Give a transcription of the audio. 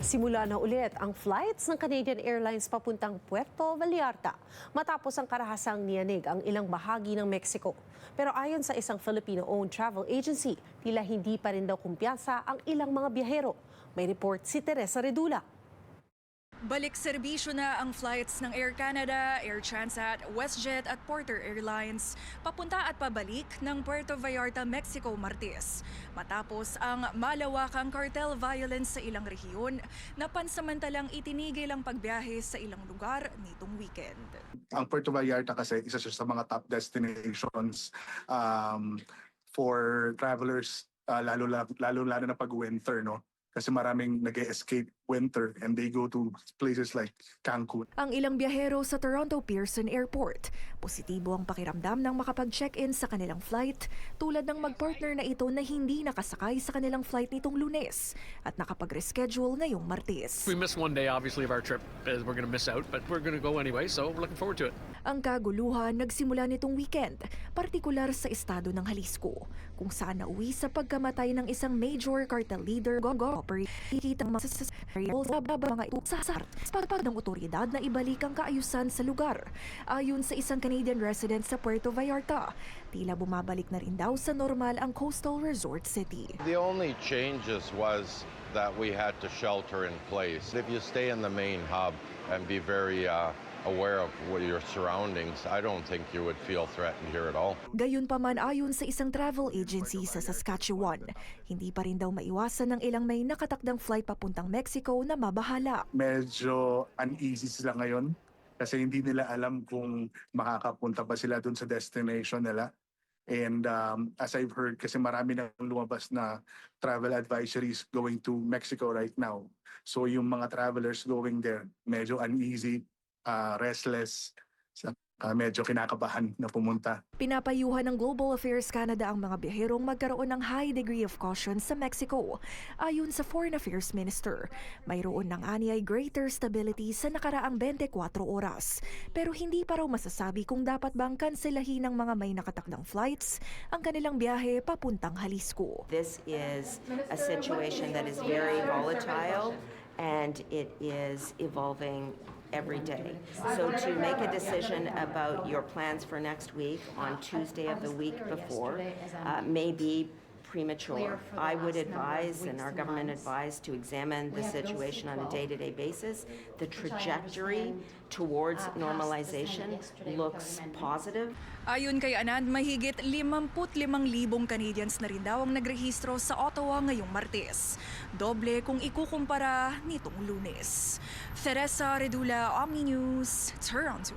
Nagsimula na ulit ang flights ng Canadian Airlines papuntang Puerto Vallarta matapos ang karahasang niyanig ang ilang bahagi ng Mexico. Pero ayon sa isang Filipino-owned travel agency, tila hindi pa rin daw kumpiyansa ang ilang mga biyahero. May report si Teresa Redula. Balik serbisyo na ang flights ng Air Canada, Air Transat, WestJet at Porter Airlines papunta at pabalik ng Puerto Vallarta, Mexico, Martes. Matapos ang malawakang cartel violence sa ilang rehiyon na pansamantalang itinigil ang pagbiyahe sa ilang lugar nitong weekend. Ang Puerto Vallarta kasi isa siya sa mga top destinations for travelers, lalo na pag winter, no? Kasi maraming nag-escape winter and they go to places like Cancun. Ang ilang biyahero sa Toronto Pearson Airport, positibo ang pakiramdam ng makapag-check-in sa kanilang flight, tulad ng mag-partner na ito na hindi nakasakay sa kanilang flight nitong Lunes at nakapag-reschedule ngayong Martes. We miss one day obviously of our trip, we're going to miss out, but we're going to go anyway, so we're looking forward to it. Ang kaguluhan nagsimula nitong weekend, partikular sa estado ng Jalisco, kung saan nauwi sa pagkamatay ng isang major cartel leader, Kikitang mga itusasar sa pagpag ng otoridad na ibalik ang kaayusan sa lugar. Ayon sa isang Canadian resident sa Puerto Vallarta, tila bumabalik na rin daw sa normal ang coastal resort city. The only changes was that we had to shelter in place. If you stay in the main hub and be very aware of your surroundings, I don't think you would feel threatened here at all. Gayunpaman, ayon sa isang travel agency sa Saskatchewan, hindi pa rin daw maiwasan ng ilang may nakatakdang flight papuntang Mexico na mabahala. Medyo uneasy sila ngayon kasi hindi nila alam kung makakapunta pa sila dun sa destination nila. And as I've heard, kasi marami na lumabas na travel advisories going to Mexico right now. So yung mga travelers going there, medyo uneasy, restless, medyo kinakabahan na pumunta. Pinapayuhan ng Global Affairs Canada ang mga biyaherong magkaroon ng high degree of caution sa Mexico. Ayon sa Foreign Affairs Minister, mayroon ng anyay greater stability sa nakaraang 24 oras. Pero hindi pa raw masasabi kung dapat bang kanselahin ng mga may nakatakdang flights ang kanilang biyahe papuntang Jalisco. This is a situation that is very volatile and it is evolving every day. So to make a decision about your plans for next week on Tuesday of the week before may be premature. I would advise, and our government advised, to examine the situation on a day-to-day basis. The trajectory towards normalization looks positive. Ayon kay Anand, mahigit 55,000 Canadians na rin daw ang nagrehistro sa Ottawa ngayong Martes. Doble kung ikukumpara nitong Lunes. Teresa Redula, Omni News, Toronto.